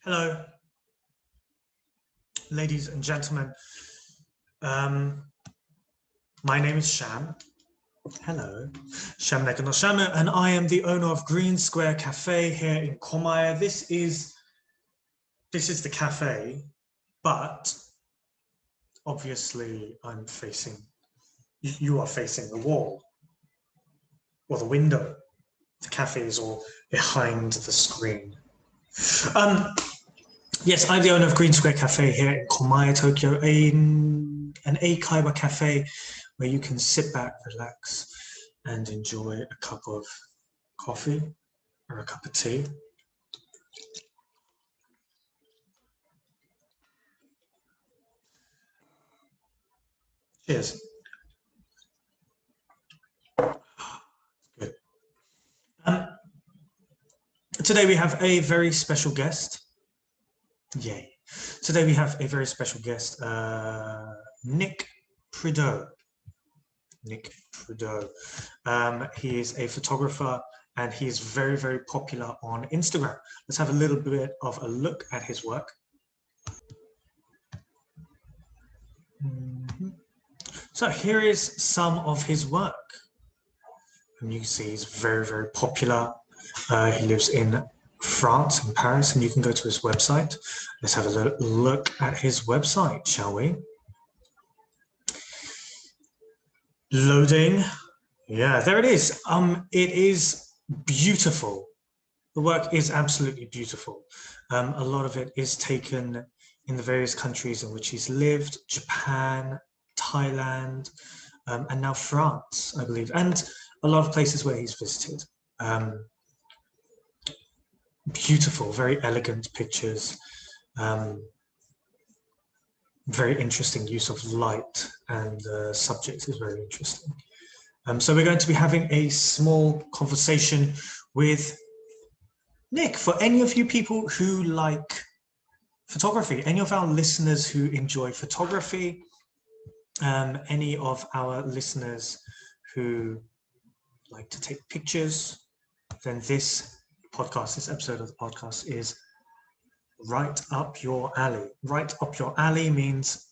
Hello, ladies and gentlemen. My name is Sham. Hello, Sham Talk, and I am the owner of Green Square Cafe here in Komaya. This is the cafe, but obviously you are facing the wall or the window. The cafe is all behind the screen. Yes, I'm the owner of Green Square Cafe here in Komaya, Tokyo, an Eikaiwa cafe where you can sit back, relax, and enjoy a cup of coffee or a cup of tea. Cheers. Good. Today we have a very special guest. Yay. Today we have a very special guest, Nick Prideaux. Nick Prideaux. He is a photographer and he is very, very popular on Instagram. Let's have a little bit of a look at his work. So here is some of his work. And you can see he's very, very popular. He lives in France, in Paris, and you can go to his website. Let's have a look at his website, shall we? Loading. Yeah, there it is. It is beautiful. The work is absolutely beautiful. A lot of it is taken in the various countries in which he's lived, Japan, Thailand, and now France, I believe, and a lot of places where he's visited. Beautiful, very elegant pictures, very interesting use of light, and the subject is very interesting. So we're going to be having a small conversation with Nick. For any of you people who like photography, any of our listeners who enjoy photography, any of our listeners who like to take pictures, then this episode of the podcast is right up your alley. Right up your alley means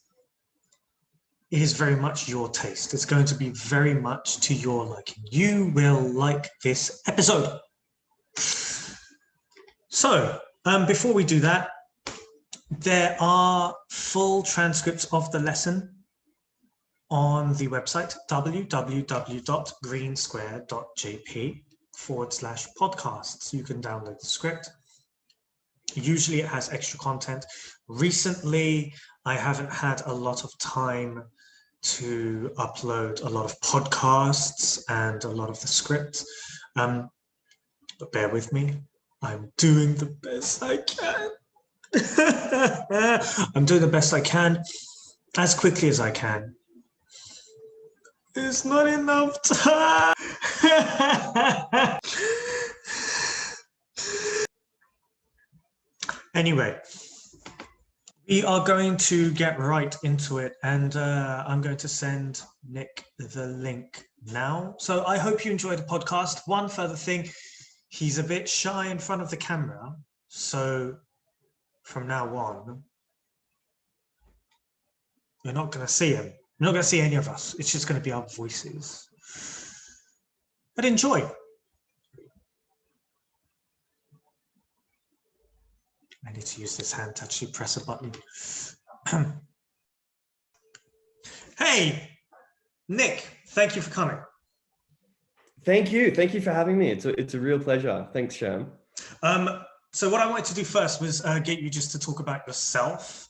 it is very much your taste. It's going to be very much to your liking. You will like this episode. So, before we do that, there are full transcripts of the lesson on the website www.greensquare.jp/podcasts. You can download the script. Usually it has extra content. Recently, I haven't had a lot of time to upload a lot of podcasts and a lot of the script. But bear with me. I'm doing the best I can. I'm doing the best I can as quickly as I can. It's not enough time. Anyway, we are going to get right into it, and I'm going to send Nick the link now. So I hope you enjoy the podcast. One further thing, he's a bit shy in front of the camera, so from now on, you're not going to see him. You're not going to see any of us. It's just going to be our voices. But enjoy. I need to use this hand to actually press a button. Hey, Nick, thank you for coming. Thank you. Thank you for having me. It's a real pleasure. Thanks, Sham. So what I wanted to do first was get you just to talk about yourself.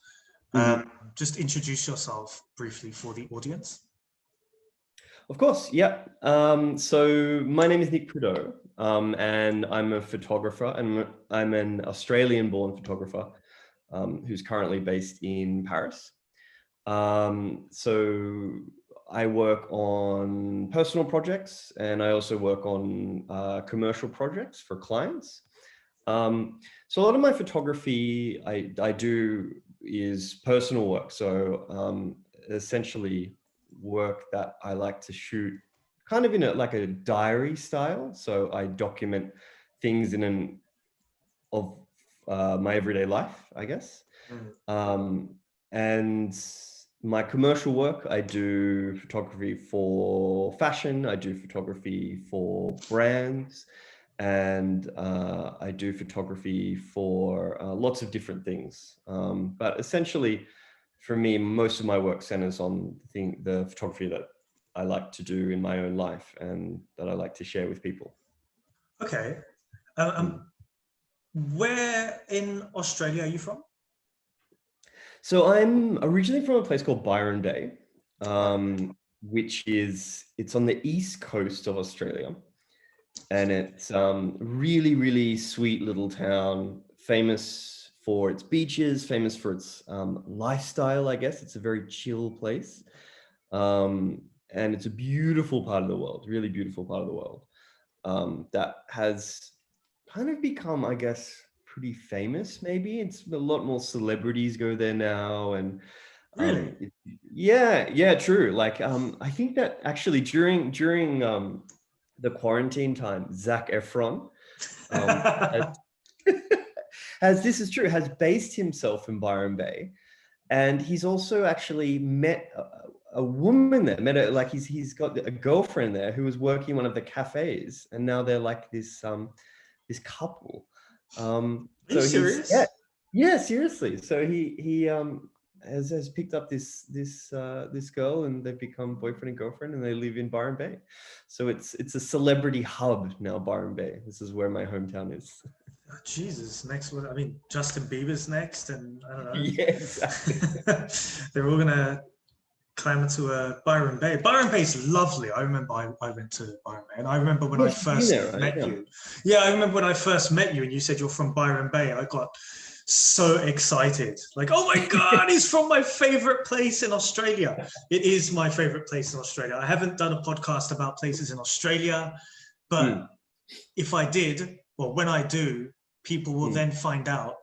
Just introduce yourself briefly for the audience. Of course, yeah. So my name is Nick Prideaux, and I'm a photographer, and I'm an Australian-born photographer who's currently based in Paris. So I work on personal projects, and I also work on commercial projects for clients. So a lot of my photography I do is personal work. So essentially work that I like to shoot kind of in like a diary style. So I document things of my everyday life, I guess. And my commercial work, I do photography for fashion, I do photography for brands, and I do photography for lots of different things. But essentially, for me, most of my work centers on the photography that I like to do in my own life and that I like to share with people. Okay. Where in Australia are you from? So I'm originally from a place called Byron Bay, which it's on the east coast of Australia. And it's really, really sweet little town, famous for its beaches, famous for its lifestyle, I guess. It's a very chill place. And it's a beautiful part of the world, really beautiful part of the world, that has kind of become, I guess, pretty famous, maybe. It's a lot more celebrities go there now. And really? Yeah, true. Like, I think that actually during the quarantine time, Zac Efron has based himself in Byron Bay, and he's also actually met a woman there. He's got a girlfriend there who was working in one of the cafes, and now they're like this couple. Are you serious? Yeah, seriously. So he has picked up this girl, and they've become boyfriend and girlfriend, and they live in Byron Bay. So it's a celebrity hub now, Byron Bay. This is where my hometown is. Oh, Jesus, next one. I mean, Justin Bieber's next, and I don't know. Yeah, exactly. They're all gonna clamor to Byron Bay. Byron Bay is lovely. I remember I went to Byron Bay, and I remember when I first met you. Yeah, I remember when I first met you, and you said you're from Byron Bay. I got so excited, like, oh my God, he's from my favorite place in Australia. It is my favorite place in Australia. I haven't done a podcast about places in Australia, but if I did, well, when I do, people will then find out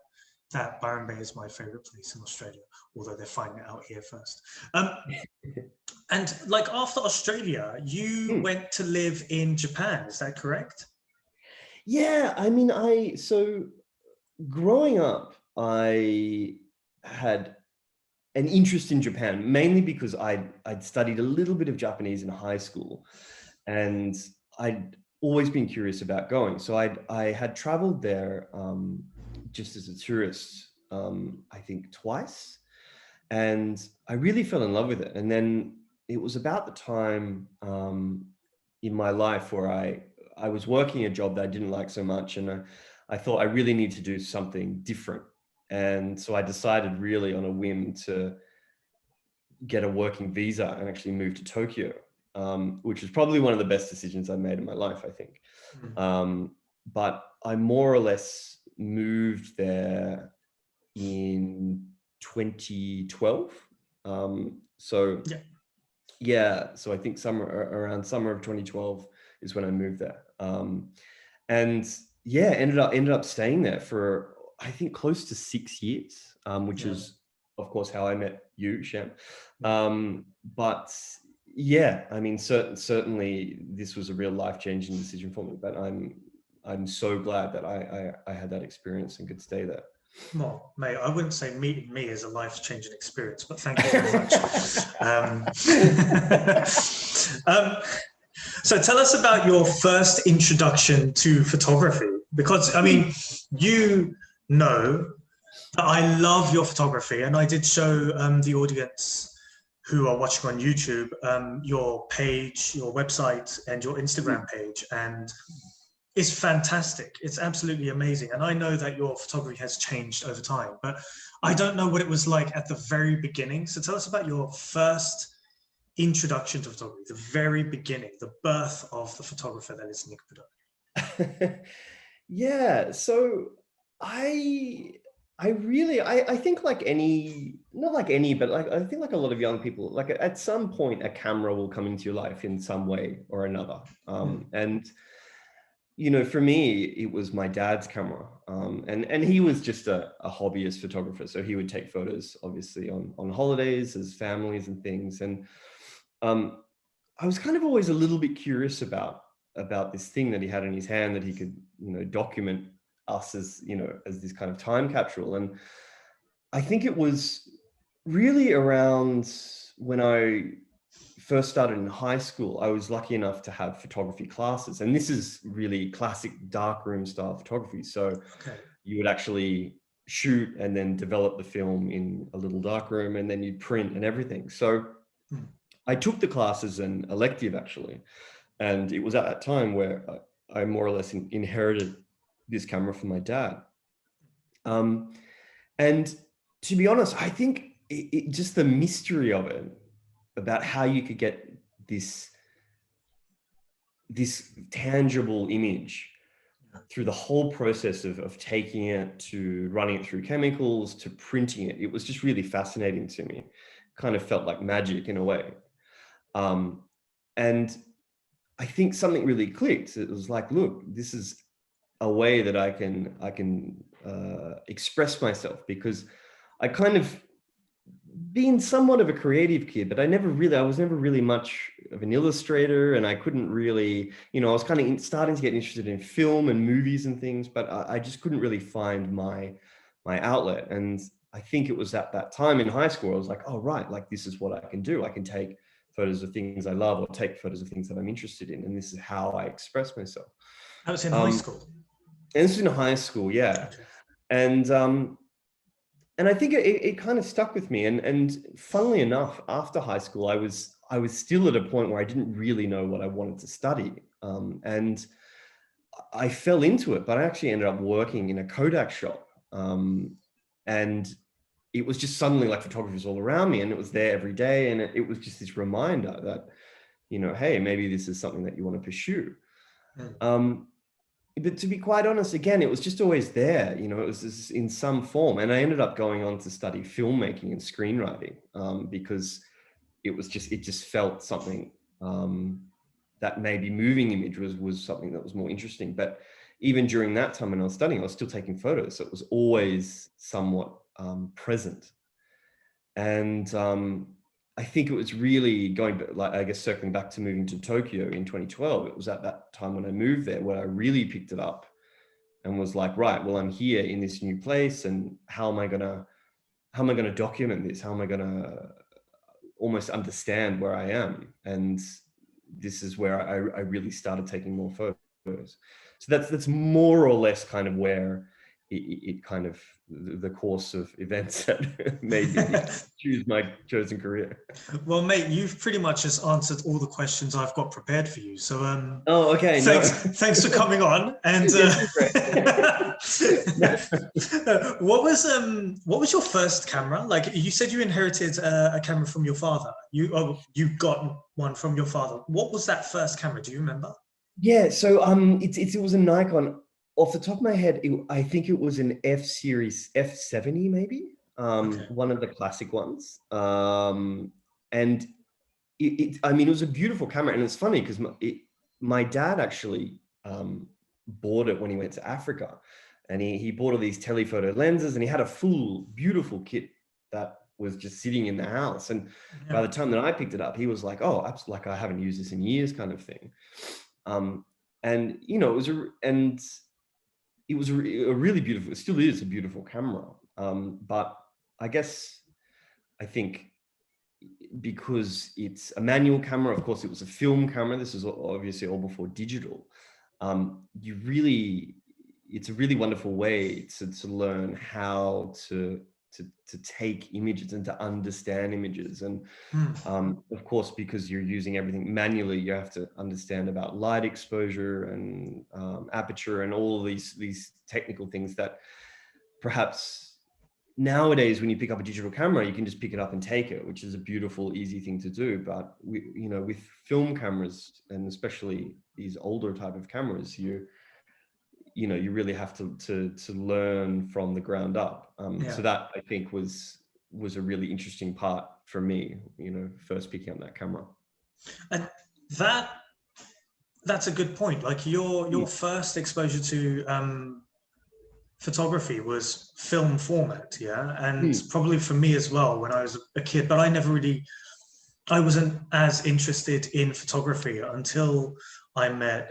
that Byron Bay is my favorite place in Australia, although they're finding it out here first. And like after Australia, you went to live in Japan, is that correct? Yeah, I mean, so growing up, I had an interest in Japan, mainly because I'd studied a little bit of Japanese in high school, and I'd always been curious about going. So I had traveled there just as a tourist, I think twice, and I really fell in love with it. And then it was about the time in my life where I was working a job that I didn't like so much, and I thought I really need to do something different. And so I decided really on a whim to get a working visa and actually move to Tokyo, which is probably one of the best decisions I've made in my life, I think. But I more or less moved there in 2012. So I think around summer of 2012 is when I moved there. And yeah, ended up staying there for, I think, close to 6 years, which is, of course, how I met you, Sham. But yeah, I mean, certainly this was a real life-changing decision for me. But I'm so glad that I had that experience and could stay there. Well, mate, I wouldn't say meeting me is a life-changing experience, but thank you very much. So tell us about your first introduction to photography, because I mean, you know that I love your photography, and I did show the audience who are watching on YouTube your page, your website, and your Instagram page, and it's fantastic. It's absolutely amazing. And I know that your photography has changed over time, but I don't know what it was like at the very beginning. So tell us about your first introduction to photography, the very beginning, the birth of the photographer that is Nick Prideaux. Yeah, so I think like not like any, but like I think like a lot of young people, like at some point a camera will come into your life in some way or another. And you know, for me, it was my dad's camera, and he was just a hobbyist photographer. So he would take photos, obviously, on holidays as families and things. And I was kind of always a little bit curious about this thing that he had in his hand that he could, you know, document us as, you know, as this kind of time capsule. And I think it was really around when I first started in high school. I was lucky enough to have photography classes, and this is really classic darkroom style photography. So you would actually shoot and then develop the film in a little darkroom, and then you'd print and everything. So I took the class as an elective actually. And it was at that time where I more or less inherited this camera from my dad. And to be honest, I think it just the mystery of it, about how you could get this tangible image through the whole process of taking it, to running it through chemicals, to printing it. It was just really fascinating to me. Kind of felt like magic in a way. And I think something really clicked. It was like, look, this is a way that I can express myself, because I kind of been somewhat of a creative kid, but I was never really much of an illustrator, and I couldn't really, you know, I was kind of starting to get interested in film and movies and things, but I just couldn't really find my outlet. And I think it was at that time in high school, I was like, oh, right, like this is what I can do. I can take photos of things I love, or take photos of things that I'm interested in. And this is how I express myself. That was in high school? And this was in high school, yeah. Okay. And I think it kind of stuck with me. And funnily enough, after high school, I was still at a point where I didn't really know what I wanted to study. And I fell into it, but I actually ended up working in a Kodak shop. And it was just suddenly like photography was all around me, and it was there every day. And it was just this reminder that, you know, hey, maybe this is something that you want to pursue. But to be quite honest, again, it was just always there, you know, it was just in some form. And I ended up going on to study filmmaking and screenwriting because it just felt something that maybe moving image was something that was more interesting. But even during that time when I was studying, I was still taking photos. So it was always somewhat present. And I think it was really circling back to moving to Tokyo in 2012. It was at that time when I moved there where I really picked it up and was like, right, well, I'm here in this new place, and how am I gonna document this? How am I gonna almost understand where I am? And this is where I really started taking more photos. So that's more or less kind of where it kind of the course of events that made me choose my chosen career. Well, mate, you've pretty much just answered all the questions I've got prepared for you. So, oh, okay. Thanks for coming on. And what was your first camera? Like you said, you inherited a camera from your father. You got one from your father. What was that first camera? Do you remember? Yeah. So it was a Nikon. Off the top of my head, I think it was an F series, F70 maybe, one of the classic ones. And it was a beautiful camera. And it's funny because my dad actually bought it when he went to Africa, and he bought all these telephoto lenses, and he had a full, beautiful kit that was just sitting in the house. And by the time that I picked it up, he was like, oh, absolutely, like I haven't used this in years kind of thing. And, you know, it was a really beautiful, it still is a beautiful camera. But I think because it's a manual camera, of course, it was a film camera. This is obviously all before digital. It's a really wonderful way to learn how to take images and to understand images. And of course, because you're using everything manually, you have to understand about light exposure and aperture and all of these technical things that perhaps nowadays when you pick up a digital camera, you can just pick it up and take it, which is a beautiful, easy thing to do. But with film cameras, and especially these older type of cameras, you really have to learn from the ground up. So that I think was a really interesting part for me, first picking up that camera. And that's a good point. Like your first exposure to photography was film format, and probably for me as well when I was a kid, but I wasn't as interested in photography until I met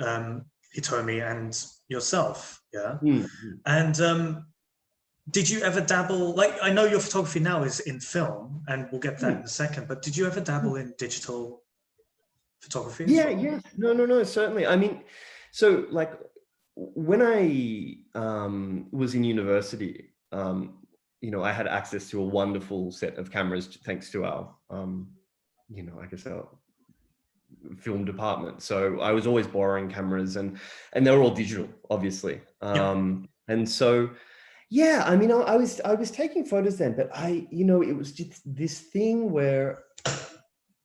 Hitomi and yourself, yeah? Mm. And did you ever dabble, like, I know your photography now is in film, and we'll get that in a second, but did you ever dabble in digital photography as well? Yeah. No, certainly. I mean, so like when I was in university, I had access to a wonderful set of cameras thanks to our, I guess our film department. So I was always borrowing cameras, and they were all digital, obviously. And so, yeah, I mean, I was taking photos then, but it was just this thing where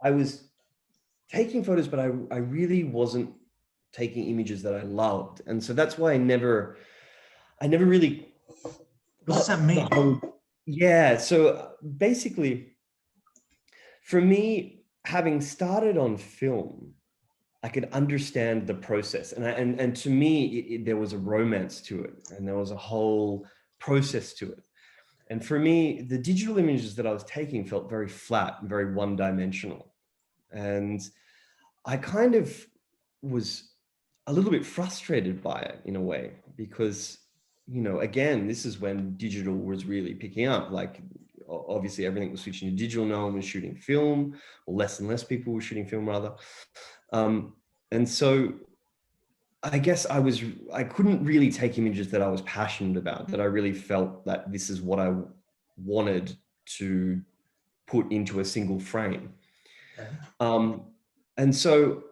I was taking photos, but I really wasn't taking images that I loved. And so that's why I never really. What does that mean? Yeah. So basically, for me, having started on film, I could understand the process. And to me, there was a romance to it, and there was a whole process to it. And for me, the digital images that I was taking felt very flat and very one-dimensional. And I kind of was a little bit frustrated by it in a way, because, again, this is when digital was really picking up. Like, obviously everything was switching to digital. No one was shooting film, or less and less people were shooting film rather. And so I guess I couldn't really take images that I was passionate about, that I really felt that this is what I wanted to put into a single frame. Okay. And so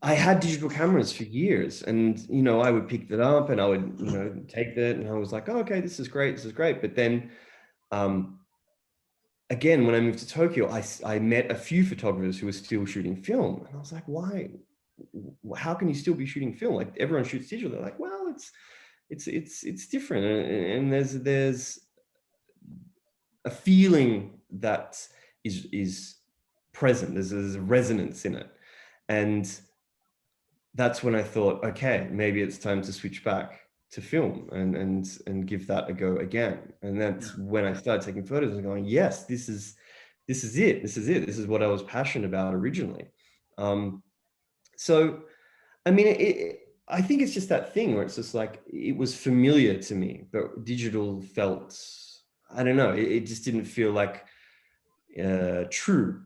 I had digital cameras for years, and, I would pick that up and I would, take that, and I was like, oh, okay, this is great. But then, again, when I moved to Tokyo, I met a few photographers who were still shooting film, and I was like, why? How can you still be shooting film? Like, everyone shoots digital. They're like, well, it's different, and there's a feeling that is present. There's a resonance in it, and that's when I thought, okay, maybe it's time to switch back to film and give that a go again. And that's when I started taking photos and going, yes, this is it. This is what I was passionate about originally. So, I mean, I think it's just that thing where it's just like, it was familiar to me, but digital felt, I don't know, it just didn't feel like true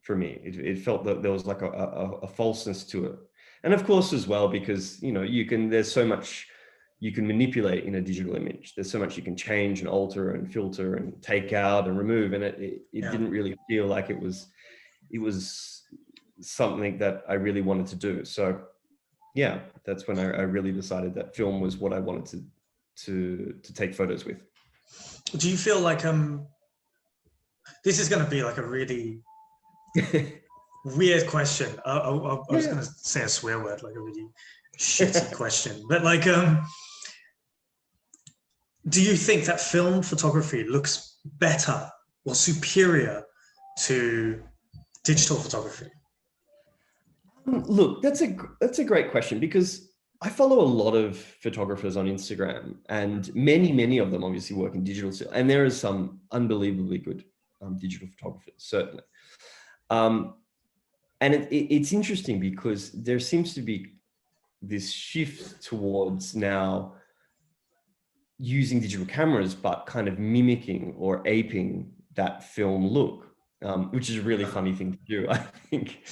for me. It felt that there was like a falseness to it. And of course, as well, because, there's so much you can manipulate in a digital image. There's so much you can change and alter and filter and take out and remove. And it didn't really feel like it was something that I really wanted to do. So yeah, that's when I really decided that film was what I wanted to take photos with. Do you feel like this is going to be like a really weird question? I was going to say a swear word, like a really shitty question, but like, do you think that film photography looks better or superior to digital photography? Look, that's a great question, because I follow a lot of photographers on Instagram, and many of them obviously work in digital still, and there is some unbelievably good digital photographers, certainly. And it's interesting because there seems to be this shift towards now using digital cameras, but kind of mimicking or aping that film look, which is a really funny thing to do, I think.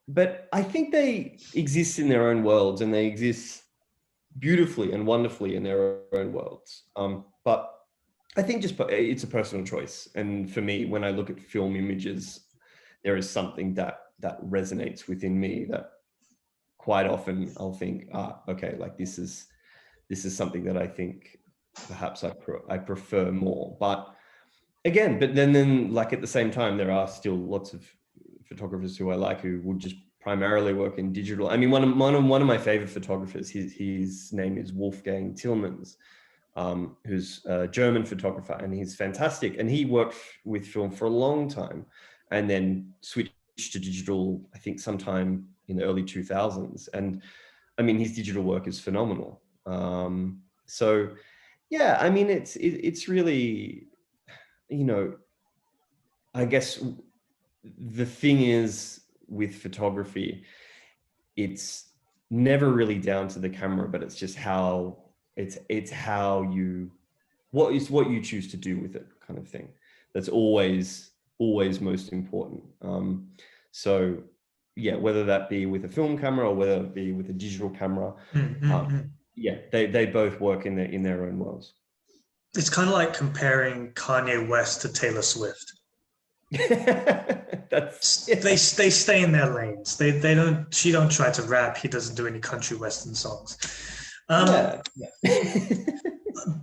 But I think they exist in their own worlds, and they exist beautifully and wonderfully in their own worlds. But I think just it's a personal choice. And for me, when I look at film images, there is something that resonates within me that quite often I'll think, okay, like this is something that I think perhaps I prefer more. But again, then like at the same time, there are still lots of photographers who I like who would just primarily work in digital. I mean, one of my favorite photographers, his name is Wolfgang Tillmans, who's a German photographer, and he's fantastic. And he worked with film for a long time, and then switched to digital, I think sometime in the early 2000s. And I mean, his digital work is phenomenal. So yeah, I mean, it's really, I guess the thing is with photography, it's never really down to the camera, but it's just how it's how you, what you choose to do with it, kind of thing. That's always most important. So yeah, whether that be with a film camera or whether it be with a digital camera, yeah, they both work in their own worlds. It's kind of like comparing Kanye West to Taylor Swift. That's, yeah. They stay in their lanes. She don't try to rap. He doesn't do any country western songs. Yeah.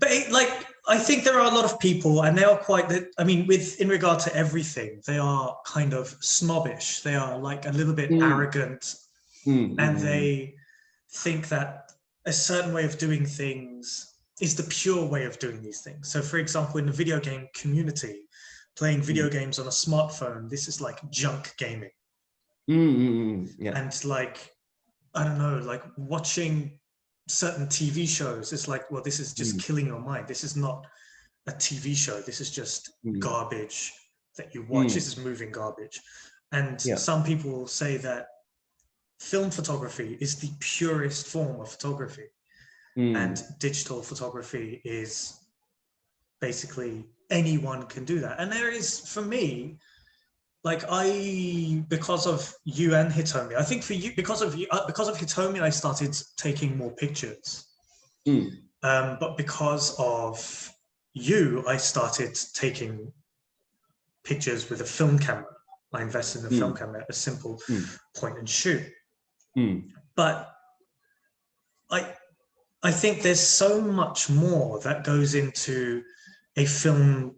But like, I think there are a lot of people, and they are quite, I mean, in regard to everything, they are kind of snobbish. They are like a little bit arrogant, and they think that a certain way of doing things is the pure way of doing these things. So for example, in the video game community, playing video games on a smartphone, this is like junk gaming. Yeah. And like, I don't know, like watching certain TV shows, it's like, well, this is just killing your mind. This is not a TV show. This is just garbage that you watch. This is moving garbage. And some people will say that film photography is the purest form of photography. And digital photography is basically anyone can do that. And there is, for me, like because of you and Hitomi, I think for you, because of Hitomi, I started taking more pictures. But because of you, I started taking pictures with a film camera. I invested in a film camera, a simple point and shoot. But I think there's so much more that goes into a film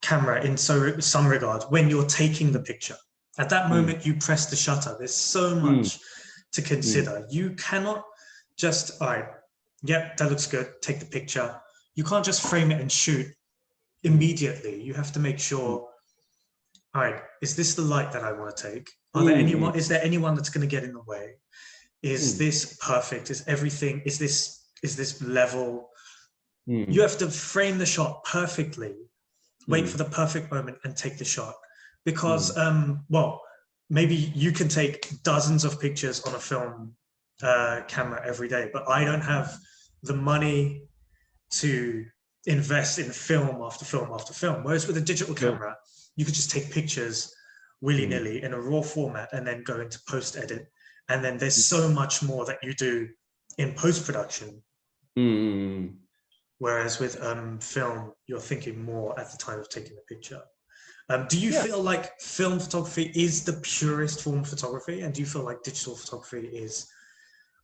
camera in some regard when you're taking the picture. At that moment, you press the shutter. There's so much to consider. You cannot just, all right, yep, that looks good, take the picture. You can't just frame it and shoot immediately. You have to make sure, all right, is this the light that I want to take? Is there anyone that's going to get in the way? Is this perfect? Is this level? You have to frame the shot perfectly, wait for the perfect moment and take the shot. Because, well, maybe you can take dozens of pictures on a film camera every day, but I don't have the money to invest in film after film after film. Whereas with a digital camera, you could just take pictures willy-nilly in a raw format and then go into post-edit. And then there's so much more that you do in post-production. Whereas with film, you're thinking more at the time of taking the picture. Do you feel like film photography is the purest form of photography? And do you feel like digital photography is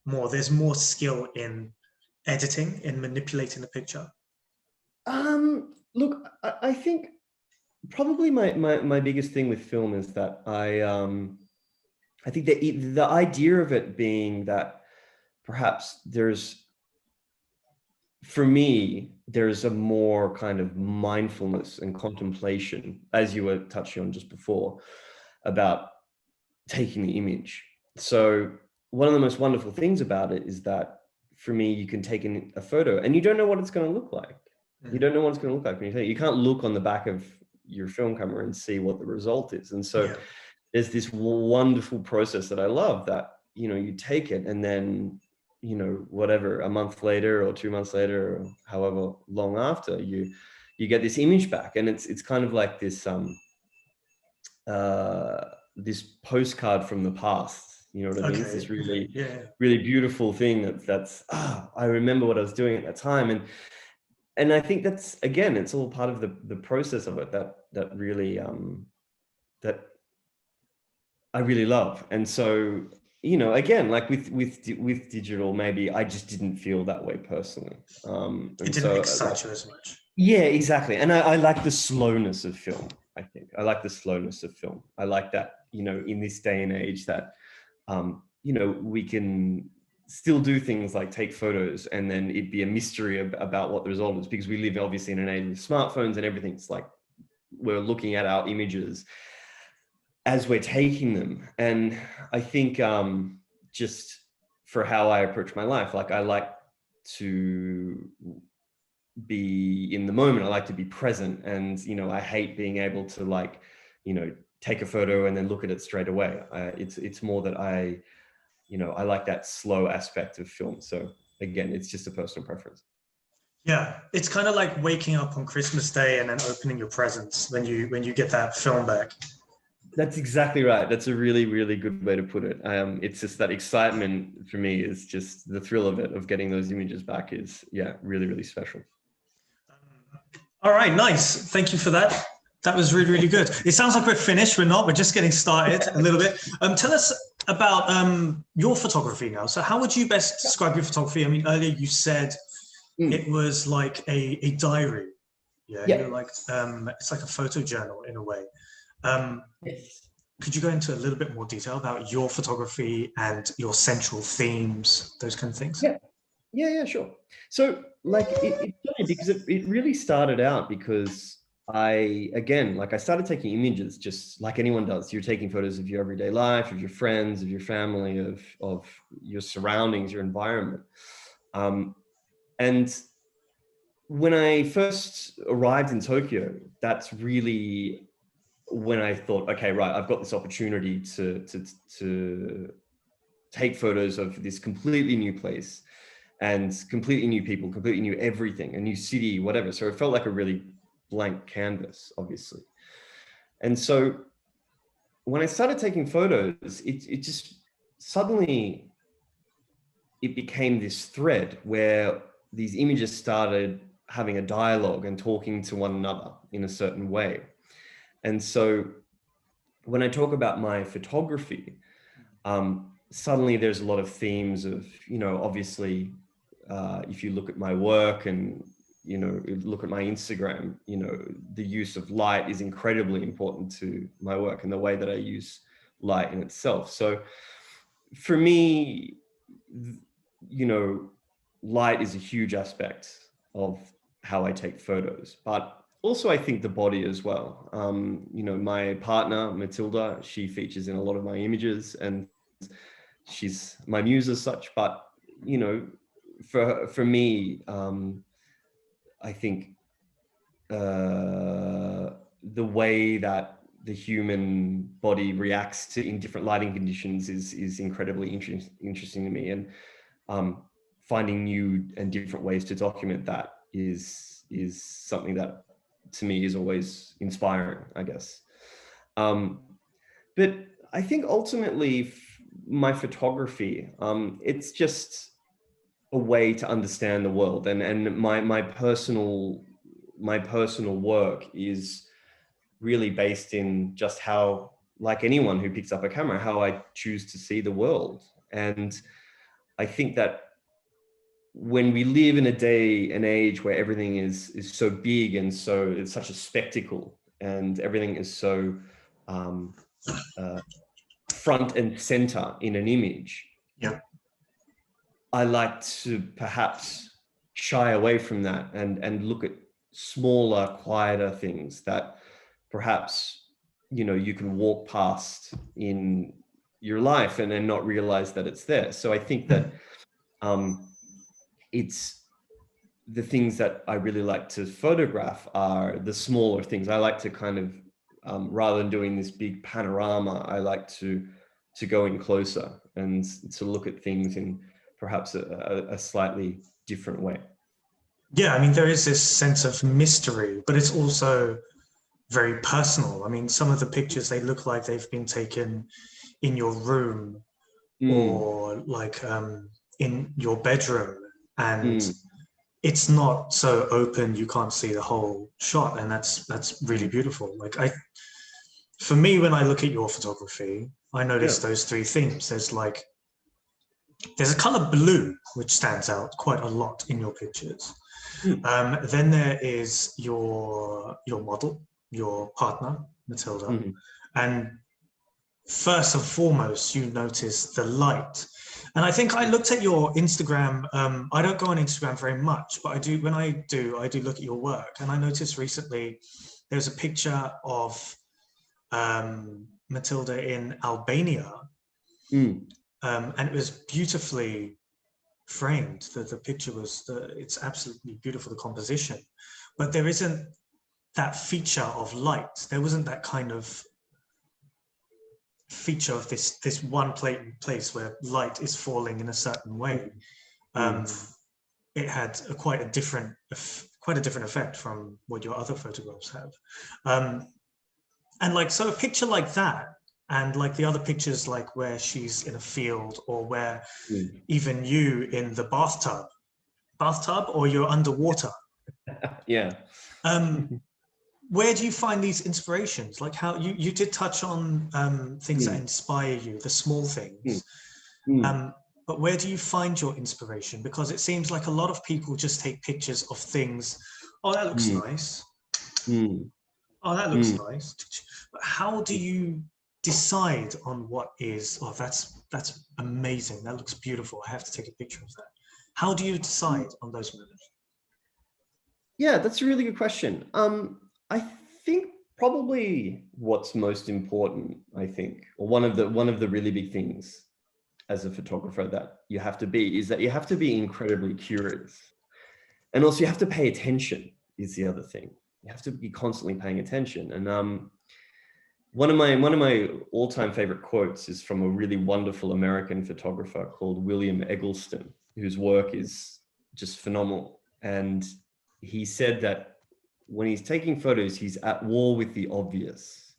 there's more skill in editing, in manipulating the picture? Look, I think probably my biggest thing with film is that I think the idea of it being that perhaps for me, there's a more kind of mindfulness and contemplation, as you were touching on just before, about taking the image. So one of the most wonderful things about it is that for me, you can take a photo and you don't know what it's going to look like. You don't know what it's going to look like when you take it. You can't look on the back of your film camera and see what the result is. And so there's this wonderful process that I love that, you take it and then, whatever, a month later or 2 months later, or however long after, you get this image back. And it's kind of like this, this postcard from the past, you know what I mean? It's this really, really beautiful thing that's, I remember what I was doing at that time. And I think that's, again, it's all part of the process of it that really, that I really love. And so, again, like with digital, maybe I just didn't feel that way personally. It didn't excite you as much. Yeah, exactly. And I like the slowness of film, I think. I like the slowness of film. I like that, in this day and age that, we can still do things like take photos and then it'd be a mystery about what the result is, because we live obviously in an age of smartphones and everything's like we're looking at our images as we're taking them. And I think just for how I approach my life, like I like to be in the moment. I like to be present. And, I hate being able to take a photo and then look at it straight away. It's more that I I like that slow aspect of film. So again, it's just a personal preference. Yeah, it's kind of like waking up on Christmas Day and then opening your presents when you get that film back. That's exactly right. That's a really, really good way to put it. It's just that excitement for me is just the thrill of it, of getting those images back is, yeah, really, really special. All right, nice. Thank you for that. That was really, really good. It sounds like we're finished. We're not. We're just getting started a little bit. Tell us about your photography now. So how would you best describe your photography? I mean, earlier you said it was like a diary. Yeah, you're like, it's like a photo journal in a way. Yes. Could you go into a little bit more detail about your photography and your central themes, those kind of things? Yeah, sure. So like it's funny because it really started out because I started taking images just like anyone does. You're taking photos of your everyday life, of your friends, of your family, of your surroundings, your environment. And when I first arrived in Tokyo, that's really when I thought, okay, right, I've got this opportunity to take photos of this completely new place and completely new people, completely new everything, a new city, whatever. So it felt like a really blank canvas, obviously. And so when I started taking photos, it just suddenly, it became this thread where these images started having a dialogue and talking to one another in a certain way. And so when I talk about my photography, suddenly there's a lot of themes of, obviously, if you look at my work and, look at my Instagram, the use of light is incredibly important to my work and the way that I use light in itself. So for me, light is a huge aspect of how I take photos, but also I think the body as well. My partner, Matilda, she features in a lot of my images and she's my muse as such, but, for me, I think the way that the human body reacts to in different lighting conditions is incredibly interesting to me, and finding new and different ways to document that is something that to me is always inspiring, I guess. But I think ultimately my photography, it's just a way to understand the world, and my personal work is really based in just how, like anyone who picks up a camera, how I choose to see the world. And I think that when we live in a day and age where everything is so big and so it's such a spectacle and everything is so front and center in an image, I like to perhaps shy away from that and look at smaller, quieter things that perhaps, you can walk past in your life and then not realize that it's there. So I think that it's the things that I really like to photograph are the smaller things. I like to kind of, rather than doing this big panorama, I like to go in closer and to look at things in perhaps a slightly different way. Yeah, I mean, there is this sense of mystery, but it's also very personal. I mean, some of the pictures, they look like they've been taken in your room or like in your bedroom, and it's not so open, you can't see the whole shot, and that's really beautiful. Like for me, when I look at your photography, I notice those three themes. There's a color blue, which stands out quite a lot in your pictures. Then there is your model, your partner, Matilda. And first and foremost, you notice the light. And I think I looked at your Instagram. I don't go on Instagram very much, but I do. When I do look at your work. And I noticed recently there's a picture of Matilda in Albania. And it was beautifully framed. The picture was, it's absolutely beautiful, the composition. But there isn't that feature of light. There wasn't that kind of feature of this one place where light is falling in a certain way. It had quite a different effect from what your other photographs have. And like, so a picture like that, and like the other pictures, like where she's in a field, or where even you in the bathtub, or you're underwater. Yeah. Where do you find these inspirations? Like how you did touch on things that inspire you, the small things. But where do you find your inspiration? Because it seems like a lot of people just take pictures of things. Oh, that looks nice. Oh, that looks nice. But how do you decide on what is, oh, that's amazing. That looks beautiful. I have to take a picture of that. How do you decide on those moments? Yeah, that's a really good question. I think probably what's most important, or one of the really big things as a photographer that you have to be, is that you have to be incredibly curious. And also you have to pay attention is the other thing. You have to be constantly paying attention. And one of my all-time favorite quotes is from a really wonderful American photographer called William Eggleston, whose work is just phenomenal. And he said that when he's taking photos, he's at war with the obvious.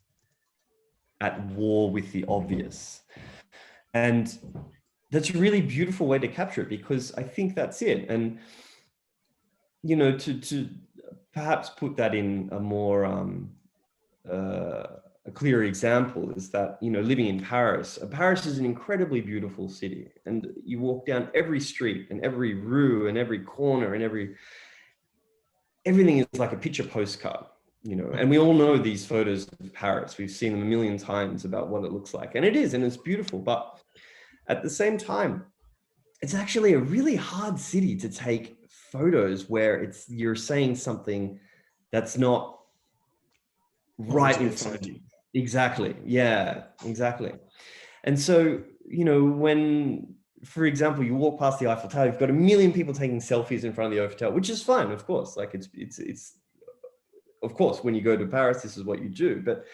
At war with the obvious. And that's a really beautiful way to capture it, because I think that's it. And, you know, to perhaps put that in a more, a clear example is that, you know, living in Paris, Paris is an incredibly beautiful city, and you walk down every street and every rue and every corner and everything is like a picture postcard, you know, and we all know these photos of Paris. We've seen them a million times about what it looks like, and it is, and it's beautiful. But at the same time, it's actually a really hard city to take photos where you're saying something that's not right in front of you. Exactly. Yeah, exactly. And so, you know, when, for example, you walk past the Eiffel Tower, you've got a million people taking selfies in front of the Eiffel Tower, which is fine, of course. Like it's of course, when you go to Paris, this is what you do. But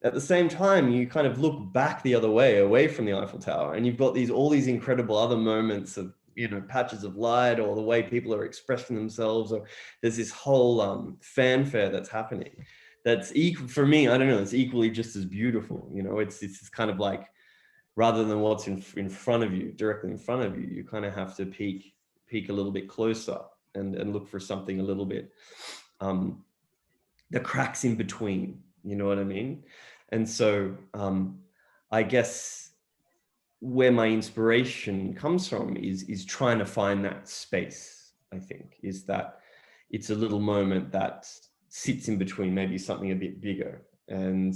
at the same time, you kind of look back the other way, away from the Eiffel Tower, and you've got all these incredible other moments of, you know, patches of light, or the way people are expressing themselves, or there's this whole fanfare that's happening. That's equal for me. I don't know. It's equally just as beautiful. You know, it's kind of like, rather than what's in front of you, directly in front of you, you kind of have to peek a little bit closer and look for something a little bit, the cracks in between. You know what I mean? And so I guess where my inspiration comes from is trying to find that space. I think is that it's a little moment that sits in between maybe something a bit bigger. And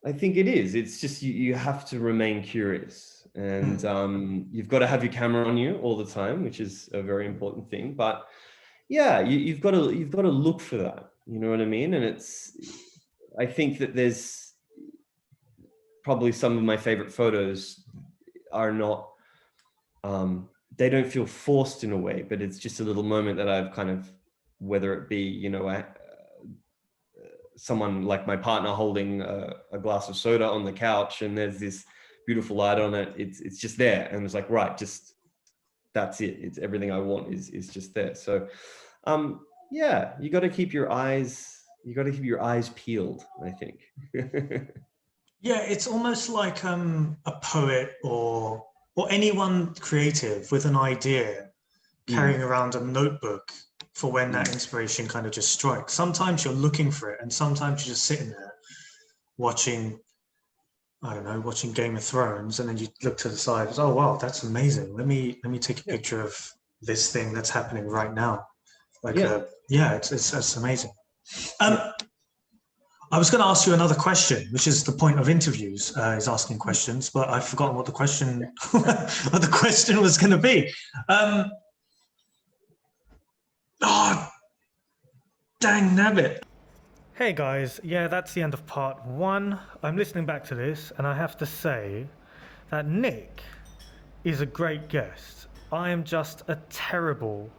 I think it is. It's just you have to remain curious, and you've got to have your camera on you all the time, which is a very important thing. But yeah, you've got to look for that. You know what I mean? And I think that there's probably some of my favorite photos are not, they don't feel forced in a way, but it's just a little moment that I've kind of, whether it be, you know, someone like my partner holding a glass of soda on the couch, and there's this beautiful light on it. It's just there, and it's like, right, just that's it. It's everything I want is just there. So, yeah, you got to keep your eyes peeled, I think. Yeah, it's almost like a poet or anyone creative with an idea carrying around a notebook for when that inspiration kind of just strikes. Sometimes you're looking for it, and sometimes you're just sitting there watching, I don't know, watching Game of Thrones, and then you look to the side, oh wow, that's amazing. Let me take a picture of this thing that's happening right now. Like, it's amazing. I was going to ask you another question, which is the point of interviews, is asking questions, but I've forgotten what the question was going to be. Oh, dang nabbit. Hey guys, yeah, that's the end of part one. I'm listening back to this, and I have to say that Nick is a great guest. I am just a terrible,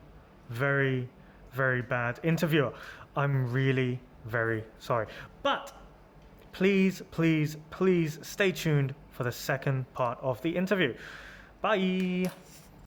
very, very bad interviewer. I'm really very sorry. But please stay tuned for the second part of the interview. Bye.